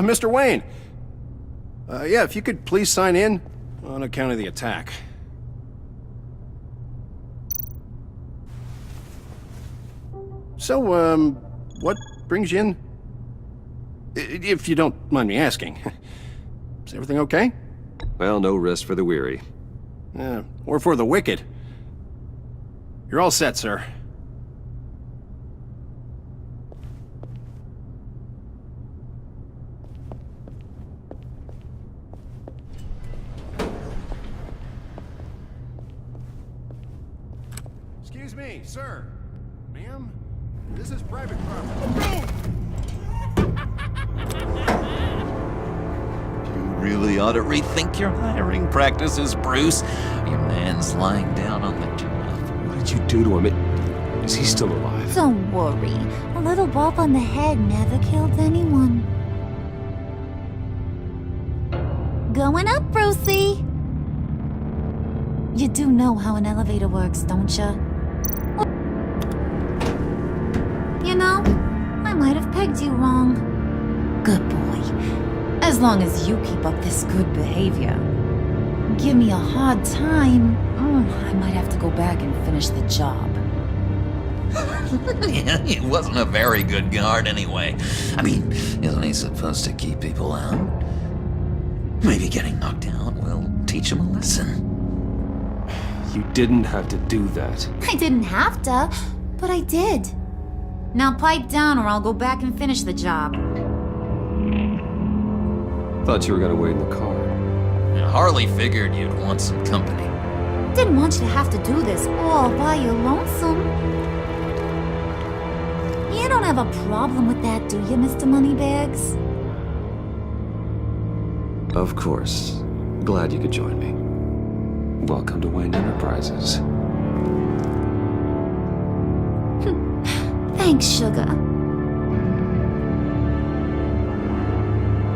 Mr. Wayne. Yeah, if you could please sign in on account of the attack. So, what brings you in? If you don't mind me asking. Is everything okay? Well, no rest for the weary. Or for the wicked. You're all set, sir. Excuse me, sir. Ma'am? This is private property. You really ought to rethink your hiring practices, Bruce. Your man's lying down on the job. What did you do to him? Is he still alive? Don't worry. A little bump on the head never killed anyone. Going up, Brucey! You do know how an elevator works, don't you? You know, I might have pegged you wrong. Good boy. As long as you keep up this good behavior. Give me a hard time, I might have to go back and finish the job. Yeah, he wasn't a very good guard anyway. I mean, isn't he supposed to keep people out? Maybe getting knocked out will teach him a lesson. You didn't have to do that. I didn't have to, but I did. Now pipe down or I'll go back and finish the job. Thought you were gonna wait in the car. Harley figured you'd want some company. Didn't want you to have to do this all by your lonesome. You don't have a problem with that, do you, Mr. Moneybags? Of course. Glad you could join me. Welcome to Wayne Enterprises. Thanks, sugar.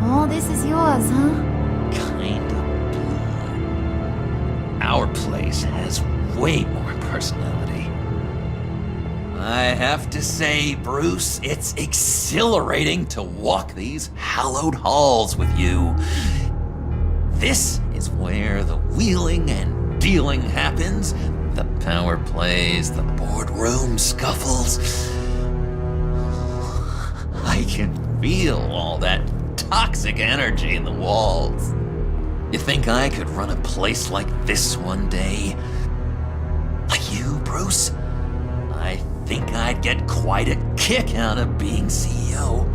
All this is yours, huh? Kind of blue. Our place has way more personality. I have to say, Bruce, it's exhilarating to walk these hallowed halls with you. This is where the wheeling and dealing happens, the power plays, the boardroom scuffles. I can feel all that toxic energy in the walls. You think I could run a place like this one day? Like you, Bruce? I think I'd get quite a kick out of being CEO.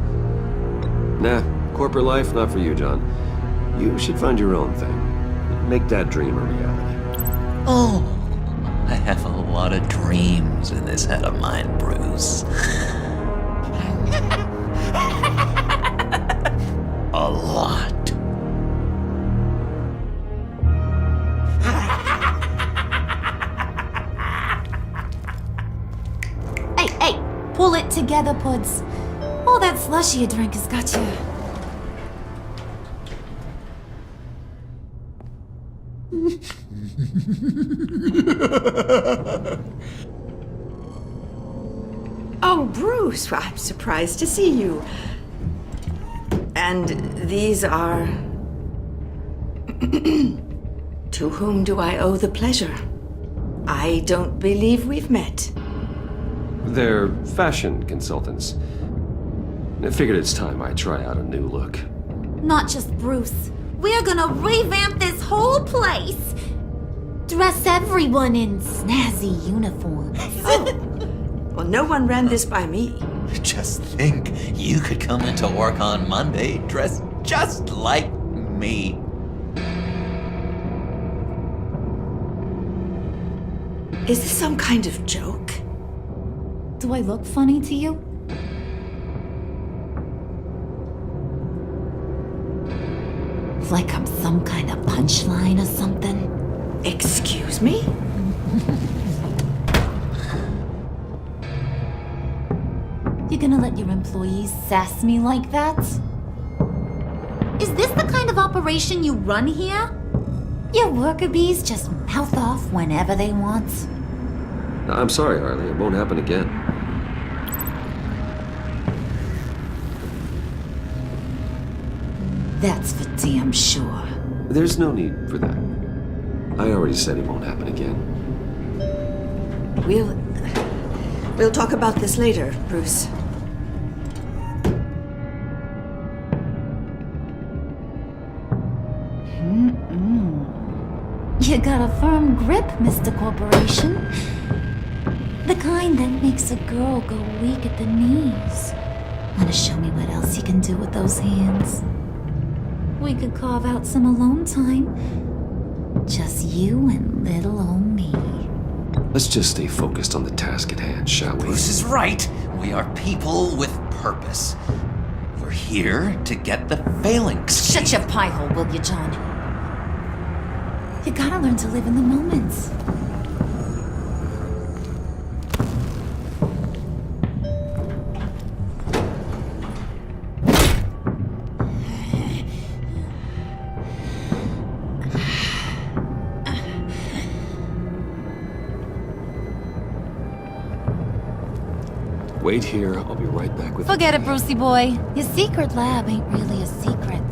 Nah, corporate life, not for you, John. You should find your own thing. Make that dream a reality. Oh, I have a lot of dreams in this head of mine, Bruce. A lot. Hey, pull it together, Puds. All that slushy you drink has got you. Oh, Bruce, I'm surprised to see you. And these are... To whom do I owe the pleasure? I don't believe we've met. They're fashion consultants. I figured it's time I try out a new look. Not just Bruce. We're gonna revamp this whole place. Dress everyone in snazzy uniforms. Oh, well, no one ran this by me. Just think, you could come into work on Monday dressed just like me. Is this some kind of joke? Do I look funny to you? Like I'm some kind of punchline or something? Excuse me? You gonna let your employees sass me like that? Is this the kind of operation you run here? Your worker bees just mouth off whenever they want. I'm sorry, Harley. It won't happen again. That's for damn sure. There's no need for that. I already said it won't happen again. We'll talk about this later, Bruce. You got a firm grip, Mr. Corporation. The kind that makes a girl go weak at the knees. Wanna show me what else you can do with those hands? We could carve out some alone time. Just you and little old me. Let's just stay focused on the task at hand, shall we? Bruce is right. We are people with purpose. We're here to get the phalanx. Shut your pie hole, will you, John? You gotta learn to live in the moment. Wait here, I'll be right back with Forget it, Brucey boy. Your secret lab ain't really a secret.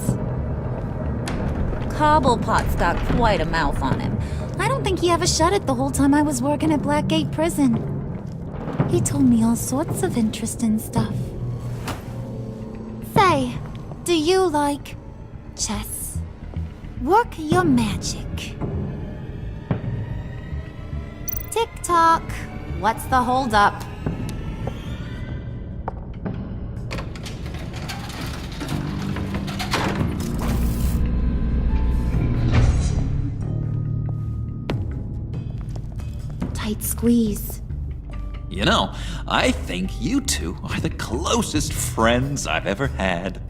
Cobblepot's got quite a mouth on him. I don't think he ever shut it the whole time I was working at Blackgate Prison. He told me all sorts of interesting stuff. Say, do you like chess? Work your magic. Tick-tock. What's the holdup? Tight squeeze. You know, I think you two are the closest friends I've ever had.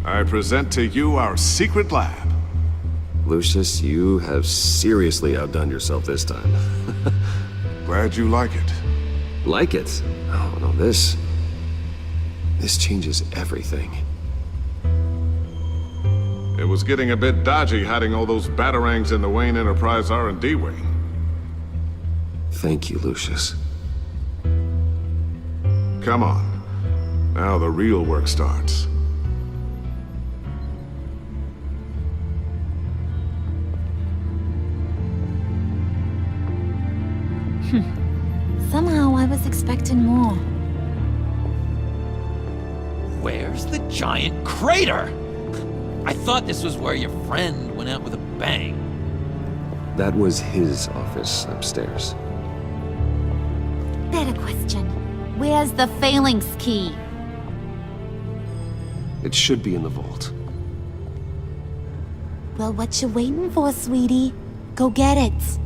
I present to you our secret lab. Lucius, you have seriously outdone yourself this time. Glad you like it. Like it? Oh, no, this changes everything. It was getting a bit dodgy hiding all those batarangs in the Wayne Enterprise R&D wing. Thank you, Lucius. Come on. Now the real work starts. Somehow I was expecting more. Where's the giant crater? I thought this was where your friend went out with a bang. That was his office upstairs. Better question. Where's the phalanx key? It should be in the vault. Well, what you waiting for, sweetie? Go get it.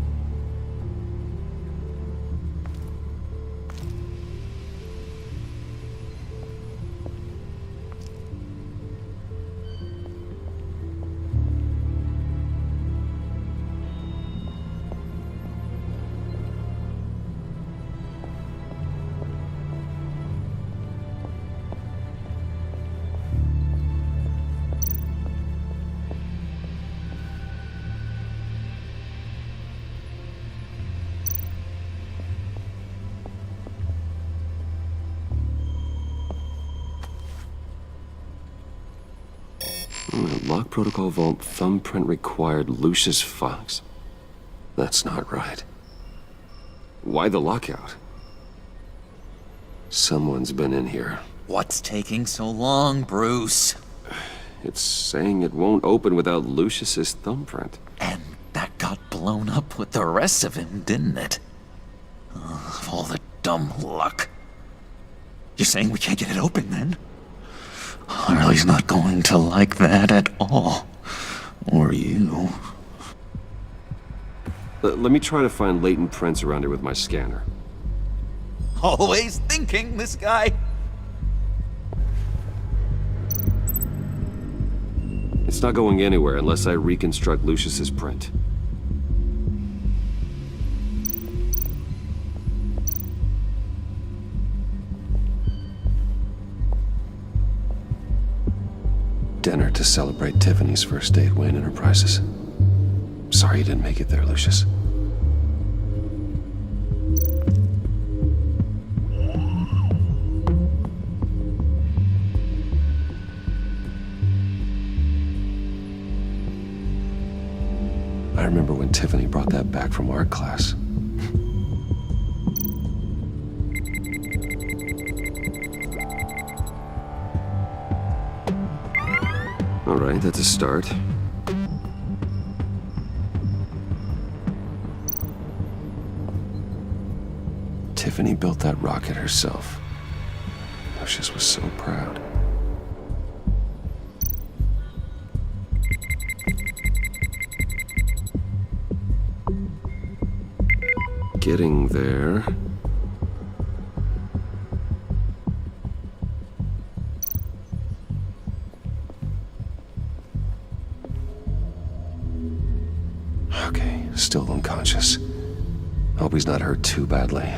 Lock protocol vault thumbprint required Lucius Fox. That's not right. Why the lockout? Someone's been in here. What's taking so long, Bruce? It's saying it won't open without Lucius's thumbprint. And that got blown up with the rest of him, didn't it? All the dumb luck. You're saying we can't get it open, then? Harley's not going to like that at all. Or you. Let me try to find latent prints around here with my scanner. Always thinking, this guy. It's not going anywhere unless I reconstruct Lucius's print. dinner to celebrate Tiffany's first day at Wayne Enterprises. Sorry you didn't make it there, Lucius. I remember when Tiffany brought that back from art class. All right, that's a start. Tiffany built that rocket herself. Lucius was so proud. Getting there. Okay, still unconscious. Hope he's not hurt too badly.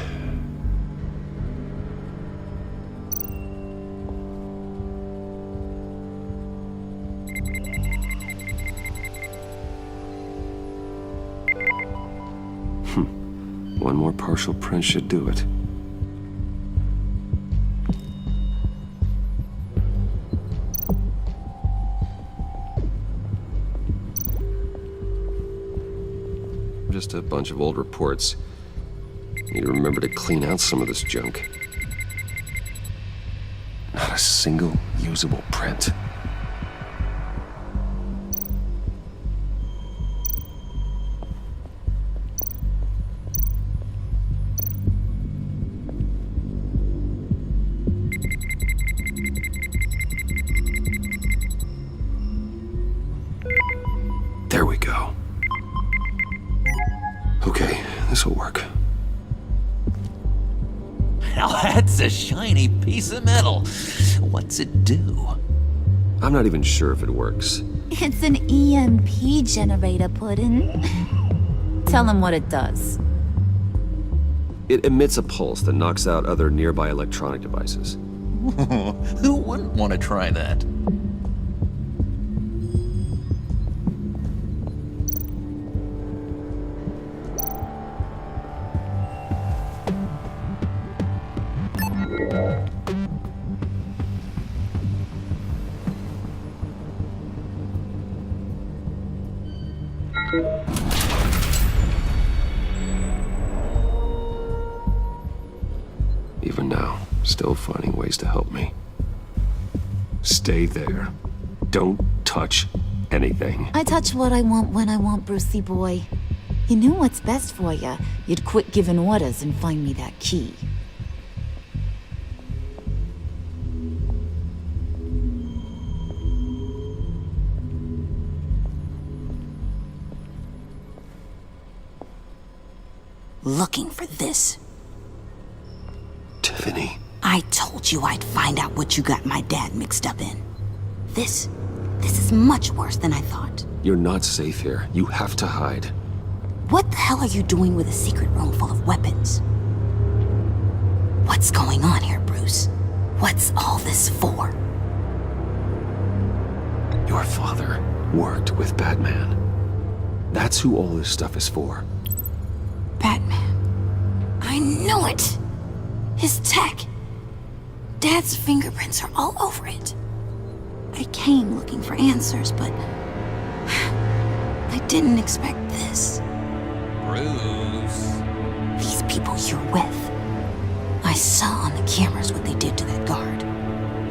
One more partial print should do it. Just a bunch of old reports. Need to remember to clean out some of this junk. Not a single usable print. There we go. Okay, this'll work. Now that's a shiny piece of metal. What's it do? I'm not even sure if it works. It's an EMP generator, Puddin'. Tell him what it does. It emits a pulse that knocks out other nearby electronic devices. Who wouldn't want to try that? Even now, still finding ways to help me. Stay there. Don't touch anything. I touch what I want when I want, Brucey boy. You knew what's best for you. You'd quit giving orders and find me that key. Looking for this. Tiffany. I told you I'd find out what you got my dad mixed up in. This is much worse than I thought. You're not safe here. You have to hide. What the hell are you doing with a secret room full of weapons? What's going on here, Bruce? What's all this for? Your father worked with Batman. That's who all this stuff is for. Batman. I knew it! His tech. Dad's fingerprints are all over it. I came looking for answers, but I didn't expect this. Bruce. These people you're with. I saw on the cameras what they did to that guard.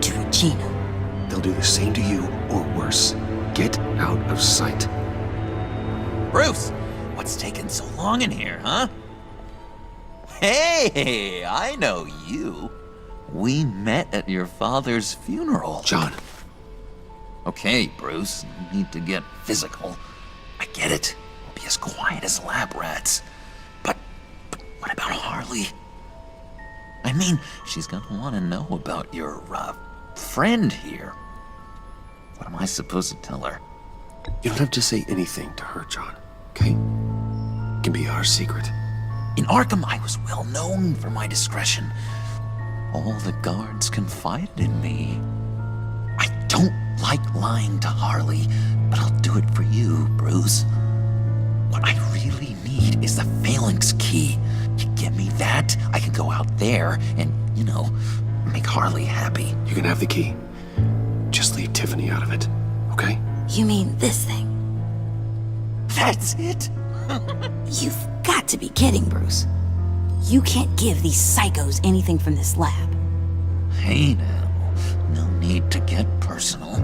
To Regina. They'll do the same to you, or worse. Get out of sight. Bruce, what's taking so long in here, huh? Hey, I know you. We met at your father's funeral. John. Okay, Bruce, you need to get physical. I get it. We'll be as quiet as lab rats. But what about Harley? I mean, she's gonna want to know about your, friend here. What am I supposed to tell her? You don't have to say anything to her, John. Okay? It can be our secret. In Arkham, I was well known for my discretion. All the guards confided in me. I don't like lying to Harley, but I'll do it for you, Bruce. What I really need is the phalanx key. You give me that, I can go out there and, make Harley happy. You can have the key. Just leave Tiffany out of it, okay? You mean this thing? That's it? You've got to be kidding, Bruce. You can't give these psychos anything from this lab. Hey now, no need to get personal.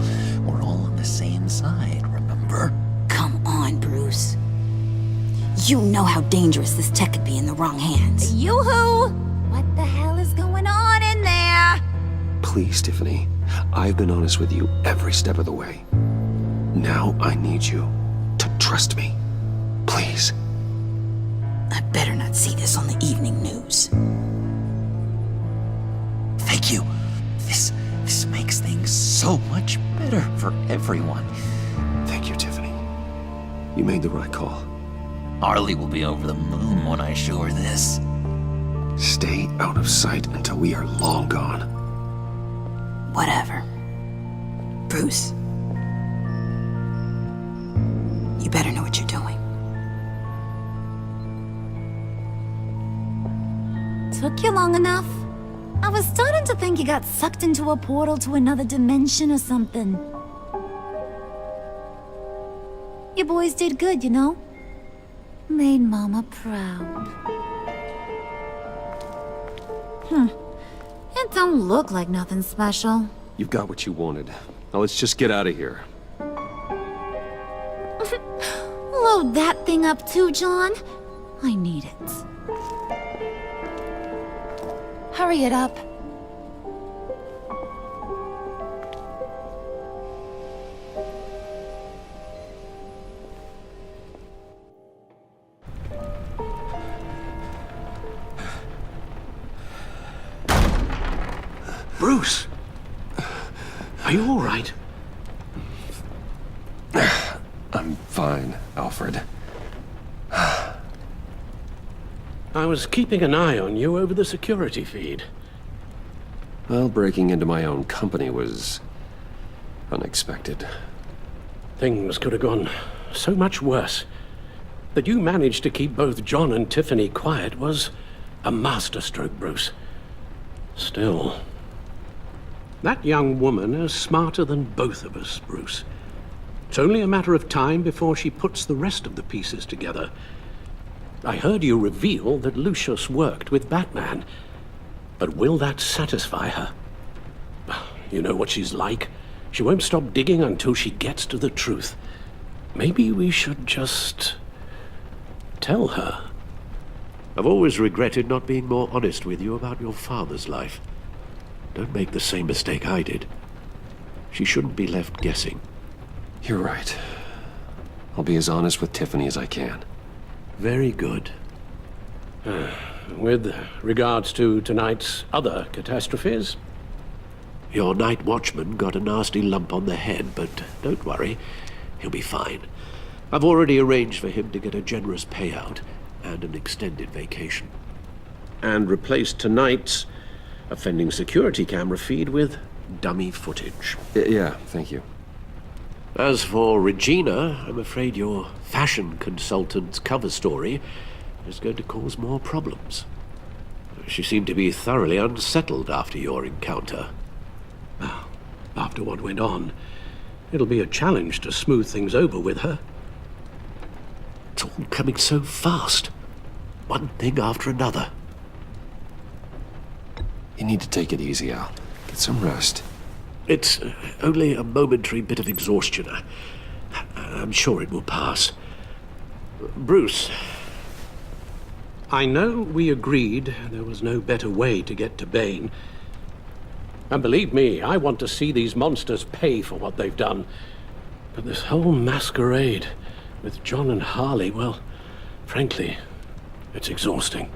We're all on the same side, remember? Come on, Bruce. You know how dangerous this tech could be in the wrong hands. Yoo-hoo! What the hell is going on in there? Please, Tiffany. I've been honest with you every step of the way. Now I need you to trust me. Please. I better not see this on the evening news. Thank you. This makes things so much better for everyone. Thank you, Tiffany. You made the right call. Harley will be over the moon when I show her this. Stay out of sight until we are long gone. Whatever. Bruce. You better know what you're doing. Took you long enough? I was starting to think you got sucked into a portal to another dimension or something. You boys did good, Made Mama proud. It don't look like nothing special. You've got what you wanted. Now let's just get out of here. Load that thing up too, John. I need it. Hurry it up. Bruce! Are you all right? I'm fine, Alfred. I was keeping an eye on you over the security feed. Well, breaking into my own company was unexpected. Things could have gone so much worse. That you managed to keep both John and Tiffany quiet was a masterstroke, Bruce. Still, that young woman is smarter than both of us, Bruce. It's only a matter of time before she puts the rest of the pieces together. I heard you reveal that Lucius worked with Batman. But will that satisfy her? You know what she's like. She won't stop digging until she gets to the truth. Maybe we should just tell her. I've always regretted not being more honest with you about your father's life. Don't make the same mistake I did. She shouldn't be left guessing. You're right. I'll be as honest with Tiffany as I can. Very good. With regards to tonight's other catastrophes? Your night watchman got a nasty lump on the head, but don't worry. He'll be fine. I've already arranged for him to get a generous payout and an extended vacation. And replaced tonight's offending security camera feed with dummy footage. Yeah, thank you. As for Regina, I'm afraid your fashion consultant's cover story is going to cause more problems. She seemed to be thoroughly unsettled after your encounter. Well, after what went on, it'll be a challenge to smooth things over with her. It's all coming so fast. One thing after another. You need to take it easy, Al. Get some rest. It's only a momentary bit of exhaustion. I'm sure it will pass. Bruce. I know we agreed there was no better way to get to Bane. And believe me, I want to see these monsters pay for what they've done. But this whole masquerade with John and Harley, well, frankly, it's exhausting.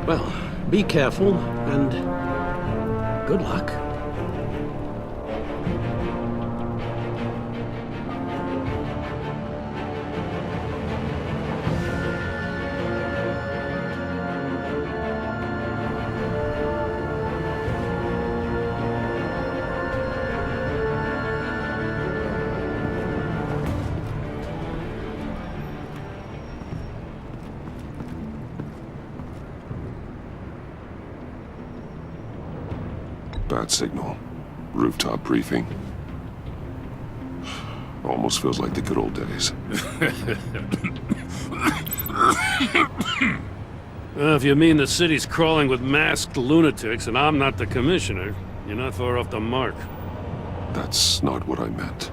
Well, be careful, and good luck. Bat signal. Rooftop briefing. Almost feels like the good old days. Well, if you mean the city's crawling with masked lunatics and I'm not the commissioner, you're not far off the mark. That's not what I meant.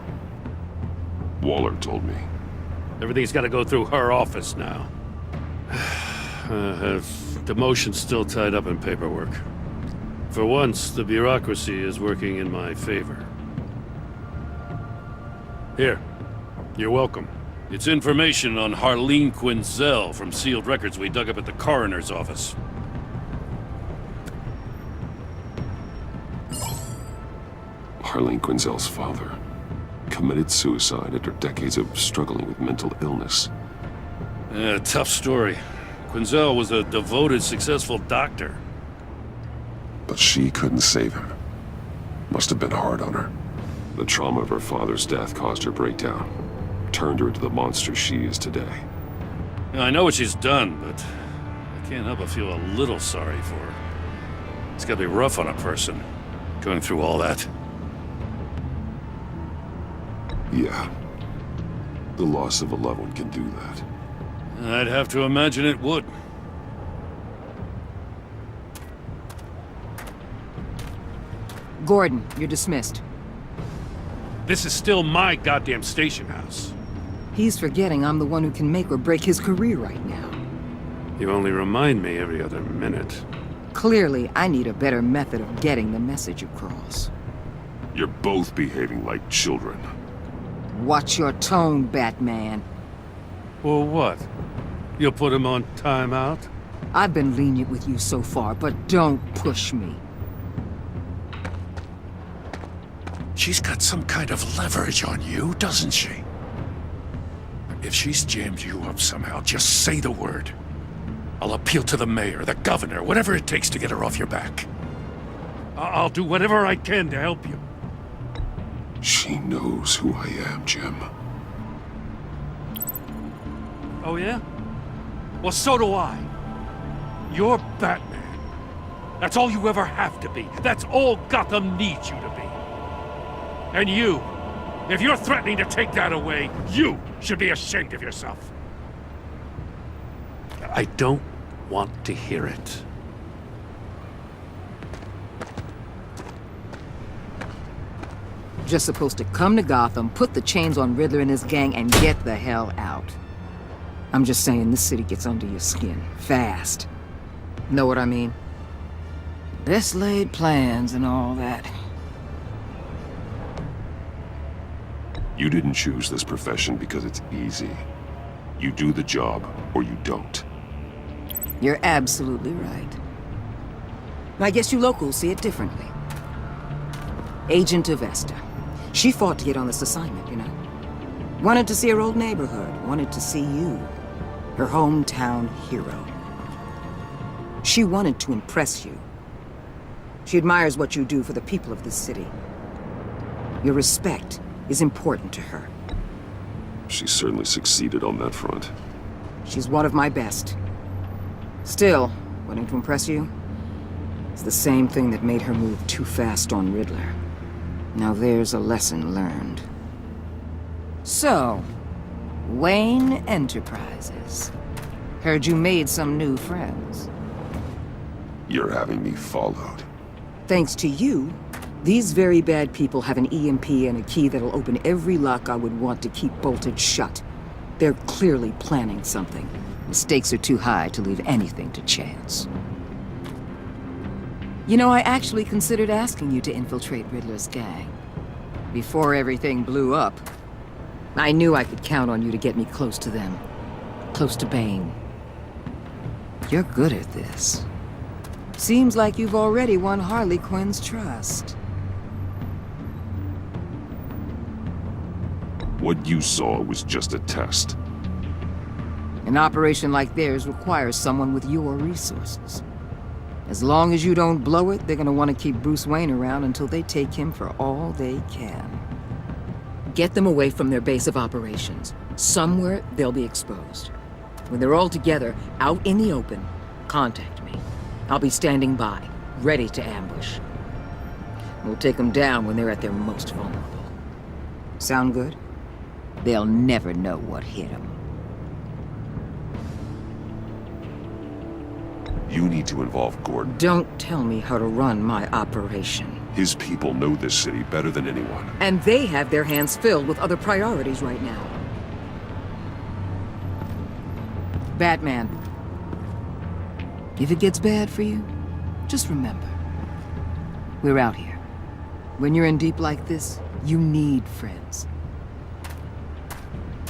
Waller told me. Everything's got to go through her office now. Demotion's still tied up in paperwork. For once, the bureaucracy is working in my favor. Here. You're welcome. It's information on Harleen Quinzel from sealed records we dug up at the coroner's office. Harleen Quinzel's father committed suicide after decades of struggling with mental illness. Yeah, tough story. Quinzel was a devoted, successful doctor. But she couldn't save him. Must have been hard on her. The trauma of her father's death caused her breakdown. Turned her into the monster she is today. Yeah, I know what she's done, but I can't help but feel a little sorry for her. It's gotta be rough on a person, going through all that. Yeah. The loss of a loved one can do that. I'd have to imagine it would. Gordon, you're dismissed. This is still my goddamn station house. He's forgetting I'm the one who can make or break his career right now. You only remind me every other minute. Clearly, I need a better method of getting the message across. You're both behaving like children. Watch your tone, Batman. Well, what? You'll put him on timeout? I've been lenient with you so far, but don't push me. She's got some kind of leverage on you, doesn't she? If she's jammed you up somehow, just say the word. I'll appeal to the mayor, the governor, whatever it takes to get her off your back. I'll do whatever I can to help you. She knows who I am, Jim. Oh, yeah? Well, so do I. You're Batman. That's all you ever have to be. That's all Gotham needs you to be. And you, if you're threatening to take that away, you should be ashamed of yourself. I don't want to hear it. Just supposed to come to Gotham, put the chains on Riddler and his gang, and get the hell out. I'm just saying, this city gets under your skin. Fast. Know what I mean? Best laid plans and all that. You didn't choose this profession because it's easy. You do the job, or you don't. You're absolutely right. I guess you locals see it differently. Agent Avesta. She fought to get on this assignment, you know. Wanted to see her old neighborhood. Wanted to see you. Her hometown hero. She wanted to impress you. She admires what you do for the people of this city. Your respect is important to her. She certainly succeeded on that front. She's one of my best. Still, wanting to impress you is the same thing that made her move too fast on Riddler. Now there's a lesson learned. So, Wayne Enterprises. Heard you made some new friends. You're having me followed. Thanks to you, these very bad people have an EMP and a key that'll open every lock I would want to keep bolted shut. They're clearly planning something. The stakes are too high to leave anything to chance. You know, I actually considered asking you to infiltrate Riddler's gang. Before everything blew up, I knew I could count on you to get me close to them. Close to Bane. You're good at this. Seems like you've already won Harley Quinn's trust. What you saw was just a test. An operation like theirs requires someone with your resources. As long as you don't blow it, they're gonna want to keep Bruce Wayne around until they take him for all they can. Get them away from their base of operations. Somewhere they'll be exposed. When they're all together, out in the open, contact me. I'll be standing by, ready to ambush. We'll take them down when they're at their most vulnerable. Sound good? They'll never know what hit them. You need to involve Gordon. Don't tell me how to run my operation. His people know this city better than anyone. And they have their hands filled with other priorities right now. Batman. If it gets bad for you, just remember. We're out here. When you're in deep like this, you need friends.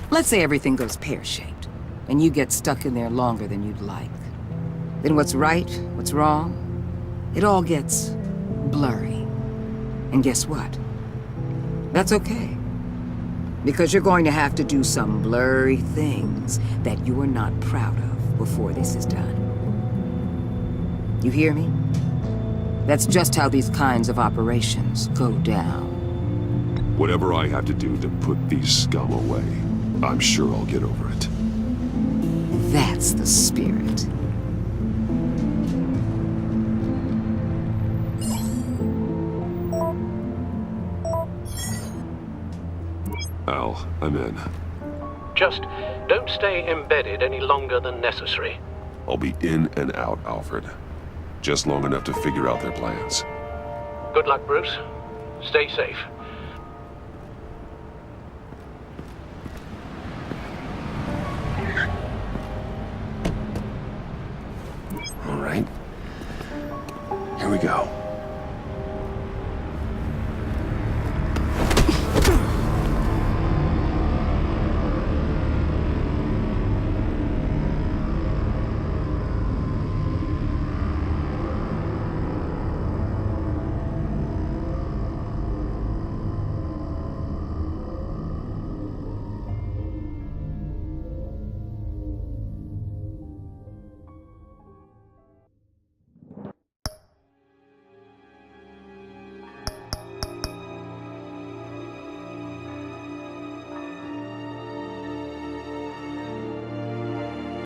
Let's say everything goes pear-shaped, and you get stuck in there longer than you'd like. Then what's right, what's wrong, it all gets blurry. And guess what? That's okay. Because you're going to have to do some blurry things that you are not proud of before this is done. You hear me? That's just how these kinds of operations go down. Whatever I have to do to put these scum away, I'm sure I'll get over it. That's the spirit. Al, I'm in. Just don't stay embedded any longer than necessary. I'll be in and out, Alfred. Just long enough to figure out their plans. Good luck, Bruce. Stay safe.